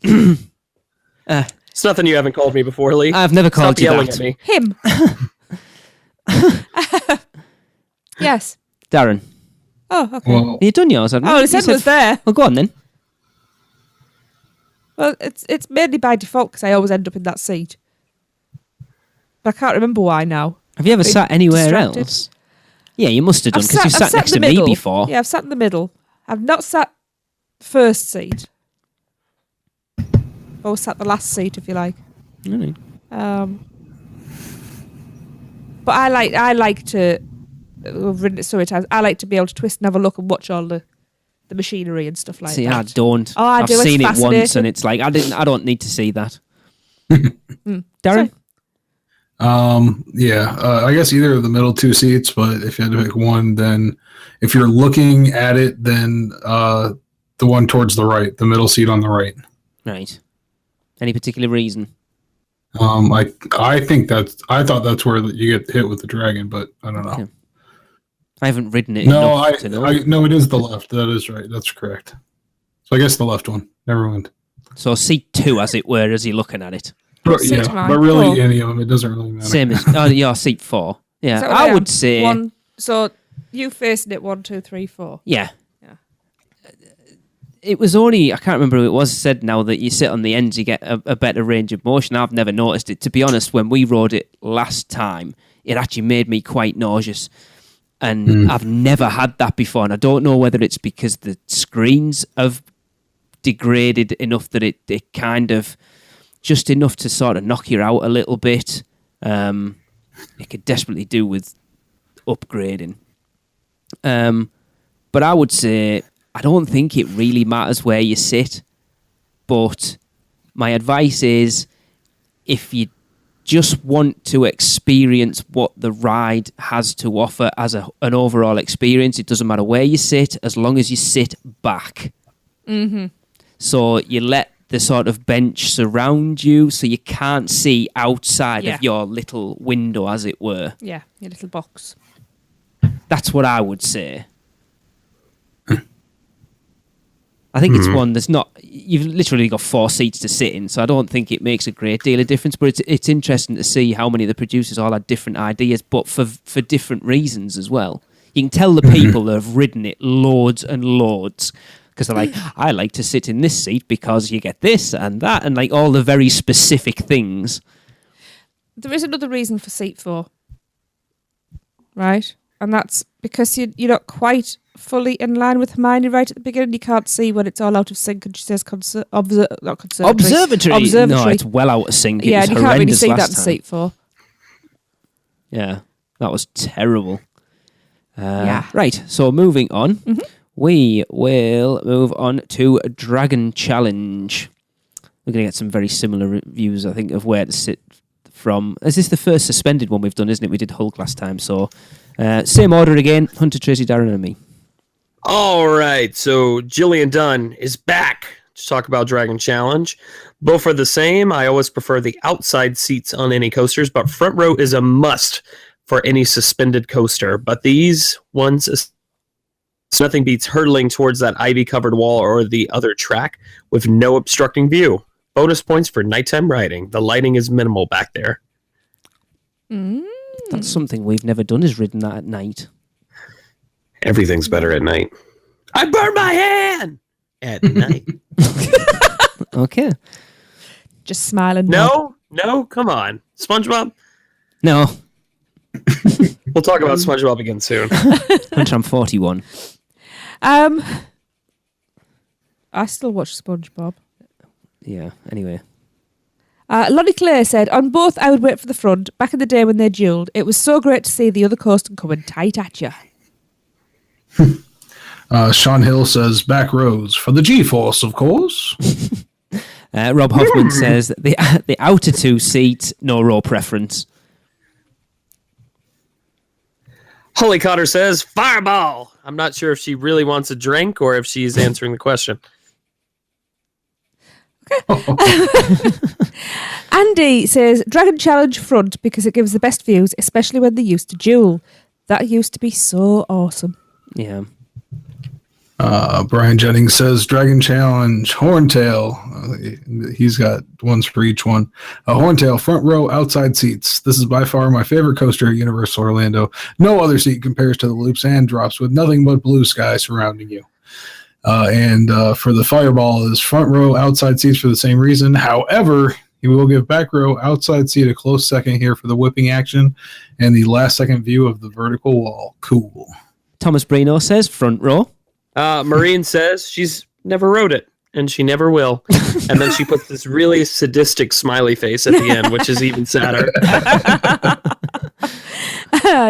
It's nothing you haven't called me before, Lee. I've never Stop called you yelling that. at me. Him. Yes. Darren. Oh, okay. Well, You done yours, haven't you? Oh, You it said it was there. Well, go on then. Well, it's mainly by default because I always end up in that seat. But I can't remember why now. Have you ever Been sat anywhere distracted. else? Yeah, you must have done, because you I've sat next in to the me middle. before. Yeah, I've sat in the middle. I've not sat first seat. Or sat the last seat, if you like. All right. But I like to. I've ridden it so many times. I like to be able to twist and have a look and watch all the machinery and stuff like See, that. I don't. Oh, I I've do. It's seen it once, fascinating. and it's like I don't need to see that. Darren, I guess either of the middle two seats, but if you had to pick one, then if you're looking at it, then the one towards the right, the middle seat on the right. right? Any particular reason? I think I thought that's where you get hit with the dragon, but I don't know. Okay. I haven't ridden it No, enough to know. no, it is the left. That is right. That's correct. So I guess the left one. Never mind. So seat 2, as it were, as you're looking at it. But, Seat yeah, mine. but really, Oh. any of them, it doesn't really matter. Same as your seat 4. Is Yeah, that what I am? would say. One. So you facing it 1, 2, 3, 4. Yeah. Yeah. It was only, I can't remember who it was, said now that you sit on the ends, you get a better range of motion. I've never noticed it. To be honest, when we rode it last time, it actually made me quite nauseous. And I've never had that before. And I don't know whether it's because the screens have degraded enough that it kind of, just enough to sort of knock you out a little bit. It could desperately do with upgrading. But I would say, I don't think it really matters where you sit, but my advice is if you just want to experience what the ride has to offer as an overall experience, it doesn't matter where you sit, as long as you sit back. Mm-hmm. So you let the sort of bench surround you so you can't see outside of your little window, as it were. Yeah, your little box. That's what I would say. I think it's one that's not... You've literally got 4 seats to sit in, so I don't think it makes a great deal of difference, but it's interesting to see how many of the producers all had different ideas, but for different reasons as well. You can tell the people that have ridden it loads and loads, because they're like, I like to sit in this seat because you get this and that, and like all the very specific things. There is another reason for seat 4. Right? And that's because you're not quite fully in line with Hermione right at the beginning. You can't see when it's all out of sync and she says observatory. No, it's well out of sync. It Yeah, was and you can't really horrendous see that last in time. seat 4. Yeah, that was terrible. Yeah. Right, so moving on, we will move on to Dragon Challenge. We're going to get some very similar reviews, I think, of where to sit from. Is this the first suspended one we've done, isn't it? We did Hulk last time, so same order again. Hunter, Tracy, Darren, and me. All right, so Jillian Dunn is back to talk about Dragon Challenge. Both are the same. I always prefer the outside seats on any coasters, but front row is a must for any suspended coaster. But these ones, nothing beats hurtling towards that ivy-covered wall or the other track with no obstructing view. Bonus points for nighttime riding. The lighting is minimal back there. That's something we've never done, is ridden that at night. Everything's better at night. I burned my hand at night. Okay. Just smiling. No, come on. SpongeBob? No, We'll talk about SpongeBob again soon. Hunter, I'm 41. I still watch SpongeBob. Yeah, anyway. Lonnie Clay said, on both I would wait for the front. Back in the day when they duelled, it was so great to see the other coaster coming tight at you. Sean Hill says back rows for the G-force, of course. Rob Hoffman says that the outer 2 seats, no row preference. Holly Cotter says, Fireball! I'm not sure if she really wants a drink or if she's answering the question. Andy says, Dragon Challenge front because it gives the best views, especially when they used to duel. That used to be so awesome. Yeah. Brian Jennings says Dragon Challenge, Horntail. He's got ones for each one. Horntail, front row, outside seats. This is by far my favorite coaster at Universal Orlando. No other seat compares to the loops and drops with nothing but blue sky surrounding you. And for the Fireball is front row, outside seats for the same reason. However, he will give back row, outside seat a close second here for the whipping action and the last second view of the vertical wall. Cool. Thomas Brino says front row. Maureen says she's never rode it, and she never will. And then she puts this really sadistic smiley face at the end, which is even sadder.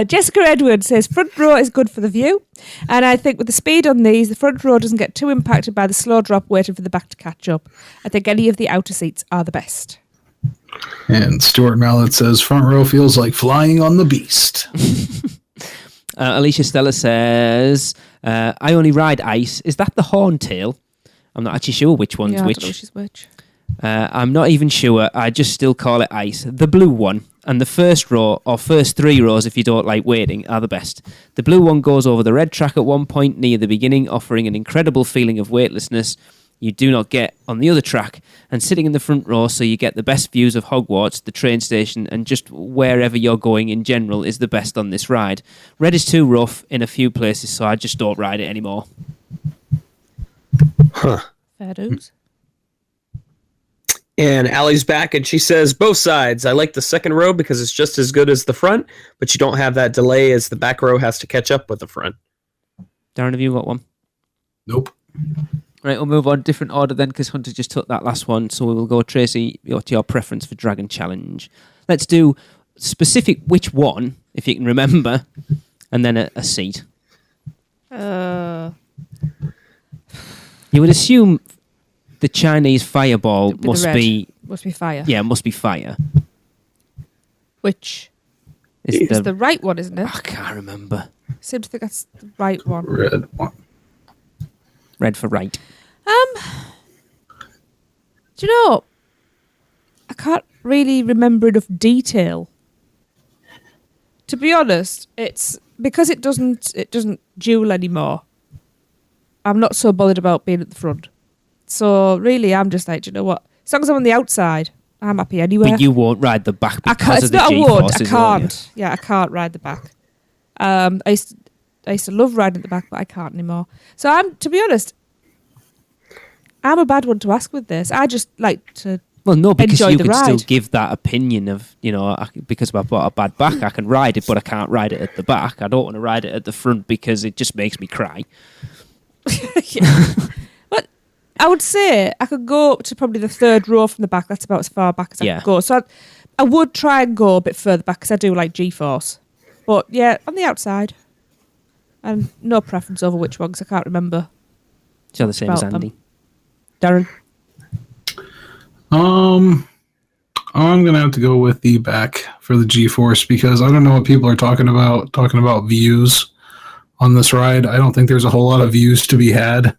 Jessica Edwards says front row is good for the view, and I think with the speed on these, the front row doesn't get too impacted by the slow drop waiting for the back to catch up. I think any of the outer seats are the best. And Stuart Mallet says front row feels like flying on the beast. Alicia Stella says, I only ride ice. Is that the Horntail? I'm not actually sure which one's which. I don't know which is which. I'm not even sure. I just still call it ice. The blue one and the first row, or first 3 rows if you don't like waiting, are the best. The blue one goes over the red track at one point near the beginning, offering an incredible feeling of weightlessness you do not get on the other track, and sitting in the front row so you get the best views of Hogwarts, the train station, and just wherever you're going in general is the best on this ride. Red is too rough in a few places, so I just don't ride it anymore. Huh. Fair dues. And Allie's back, and she says, both sides. I like the second row because it's just as good as the front, but you don't have that delay as the back row has to catch up with the front. Darren, have you got one? Nope. Right, we'll move on different order then, because Hunter just took that last one. So we will go, Tracy, what's your preference for Dragon Challenge? Let's do specific which one, if you can remember, and then a seat. You would assume the Chinese fireball must be fire. Yeah, must be fire. Which Is it's the right one, isn't it? I can't remember. Seem to think that's the right one. Red one. Red for right. Do you know? I can't really remember enough detail. To be honest, it's because it doesn't duel anymore. I'm not so bothered about being at the front. So really, I'm just like, do you know what? As long as I'm on the outside, I'm happy anywhere. But you won't ride the back because of the G-forces. I G-forces, won't can't. Yeah, I can't ride the back. I used to love riding at the back, but I can't anymore. So to be honest, I'm a bad one to ask with this. I just like to Well, no, because enjoy you the can ride. still give that opinion of, because I've got a bad back, I can ride it, but I can't ride it at the back. I don't want to ride it at the front because it just makes me cry. Yeah. But I would say I could go up to probably the third row from the back. That's about as far back as I could go. So I would try and go a bit further back because I do like G-force. But yeah, on the outside. And no preference over which one because I can't remember. So the same as About Andy. Darren? I'm gonna have to go with the back for the G-force because I don't know what people are talking about views on this ride. I don't think there's a whole lot of views to be had.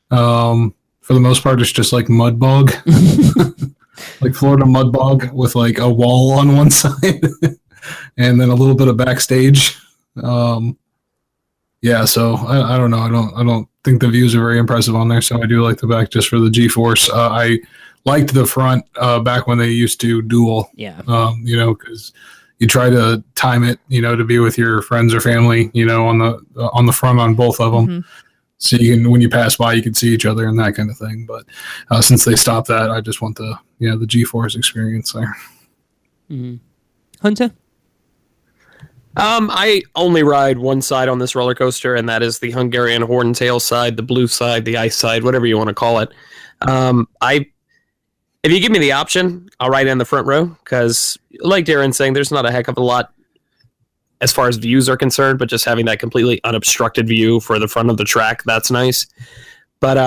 For the most part, it's just like mud bog, like Florida mud bog with like a wall on one side and then a little bit of backstage. Yeah, so I don't know. I don't think the views are very impressive on there, so I do like the back just for the G-force. I liked the front back when they used to duel. Yeah. Because you try to time it, to be with your friends or family, on the front on both of them. Mm-hmm. So you can, when you pass by, you can see each other and that kind of thing. But since they stopped that, I just want the G-force experience there. Mm-hmm. Hunter? I only ride one side on this roller coaster, and that is the Hungarian horntail side, the blue side, the ice side, whatever you want to call it. If you give me the option, I'll ride in the front row because, like Darren's saying, there's not a heck of a lot as far as views are concerned, but just having that completely unobstructed view for the front of the track, that's nice. But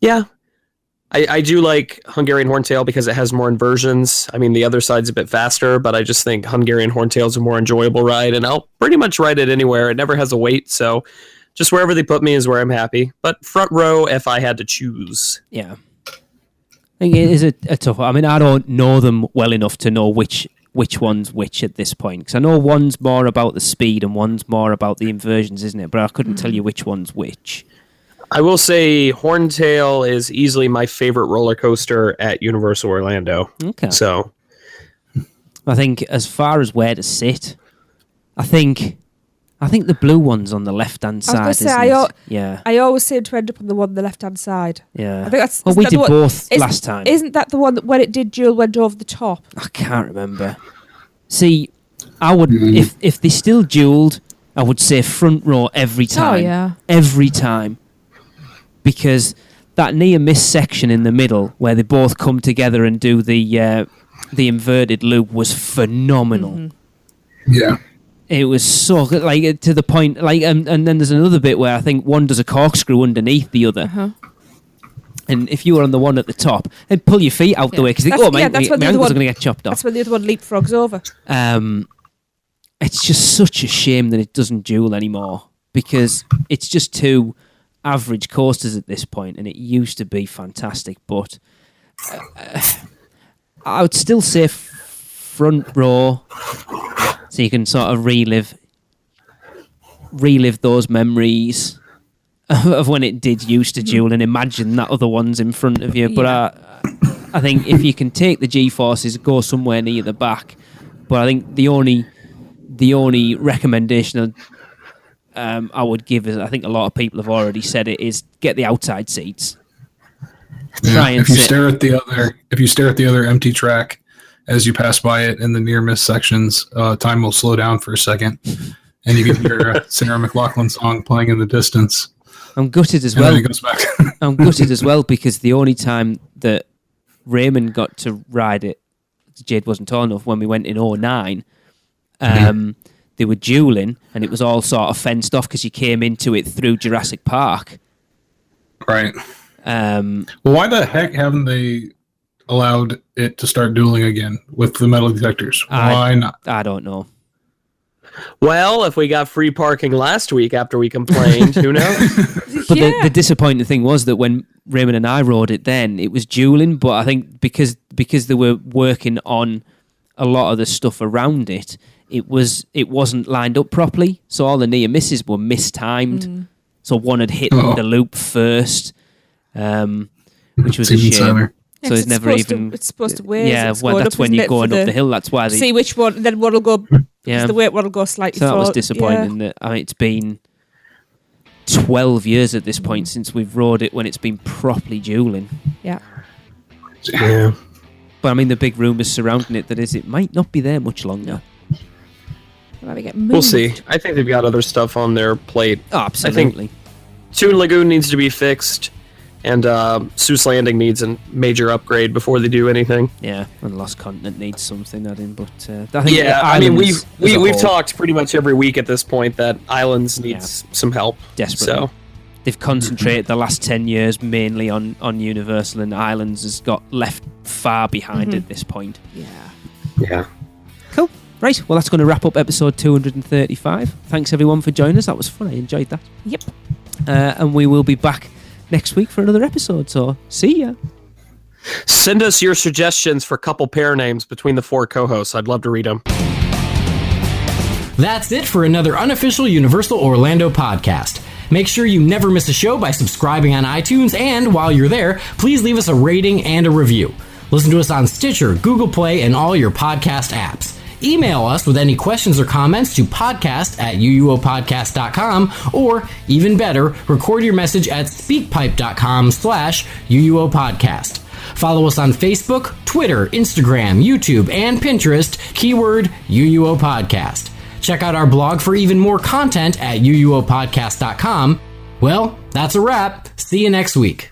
yeah, I do like Hungarian horntail because it has more inversions. I mean, the other side's a bit faster, but I just think Hungarian horntail is a more enjoyable ride, and I'll pretty much ride it anywhere. It never has a wait, so just wherever they put me is where I'm happy. But front row if I had to choose. Yeah. I think it is a tough one. I mean, I don't know them well enough to know which which one's which at this point, because I know one's more about the speed and one's more about the inversions, isn't it? But I couldn't tell you which one's which. I will say Horntail is easily my favorite roller coaster at Universal Orlando. Okay. So I think as far as where to sit, I think the blue one's on the left-hand side, I was going to say, yeah. I always seem to end up on the one on the left-hand side. Yeah. I think that's... Well, we did both last time. Isn't that the one that when it did duel went over the top? I can't remember. See, I would if they still duelled, I would say front row every time. Oh, yeah. Every time. Because that near miss section in the middle where they both come together and do the inverted loop was phenomenal. Mm-hmm. Yeah. It was so good, like to the point, like, and then there's another bit where I think one does a corkscrew underneath the other. Uh-huh. And if you were on the one at the top, then pull your feet out the way because my ankles are going to get chopped off. That's when the other one leapfrogs over. It's just such a shame that it doesn't duel anymore because it's just two average coasters at this point, and it used to be fantastic. But I would still say front row, so you can sort of relive those memories of when it did used to duel and imagine that other one's in front of you. But I think if you can take the G-forces, go somewhere near the back. But I think the only recommendation I would give is, I think a lot of people have already said it, is get the outside seats. Yeah, if you stare at the other empty track as you pass by it in the near miss sections, time will slow down for a second, and you can hear Sarah McLachlan song playing in the distance. I'm gutted as and well. Then it goes back. I'm gutted as well because the only time that Raymond got to ride it, Jade wasn't tall enough, when we went in 2009. They were dueling, and it was all sort of fenced off because you came into it through Jurassic Park. Right. Well, why the heck haven't they allowed it to start dueling again with the metal detectors? Why not? I don't know. Well, if we got free parking last week after we complained, who knows? But the disappointing thing was that when Raymond and I rode it then, it was dueling, but I think because they were working on a lot of the stuff around it, it wasn't lined up properly, so all the near misses were mistimed. So one had hit the loop first, which was a shame. So it's never even. It's supposed to wait. Yeah, well, that's when you're going up the hill. That's why they see which one. Then one will go. Yeah, the weight one will go slightly. So that was disappointing. Yeah. That it's been 12 years at this point since we've rode it when it's been properly dueling. Yeah. Yeah. But I mean, the big rumours surrounding it it might not be there much longer. We'll see. I think they've got other stuff on their plate. Oh, absolutely. I think Toon Lagoon needs to be fixed, and Seuss Landing needs a major upgrade before they do anything. Yeah, and Lost Continent needs something added, but I think we've talked pretty much every week at this point that Islands needs some help desperately. So they've concentrated the last 10 years mainly on Universal, and Islands has got left far behind at this point. Yeah. Cool. Right, well, that's going to wrap up episode 235. Thanks, everyone, for joining us. That was fun. I enjoyed that. Yep. And we will be back next week for another episode, so see ya. Send us your suggestions for couple pair names between the four co-hosts. I'd love to read them. That's it for another Unofficial Universal Orlando podcast. Make sure you never miss a show by subscribing on iTunes, and while you're there, please leave us a rating and a review. Listen to us on Stitcher, Google Play, and all your podcast apps. Email us with any questions or comments to podcast@uuopodcast.com, or even better, record your message at speakpipe.com/uuopodcast. Follow us on Facebook, Twitter, Instagram, YouTube, and Pinterest, keyword UUO Podcast. Check out our blog for even more content at uuopodcast.com. Well, that's a wrap. See you next week.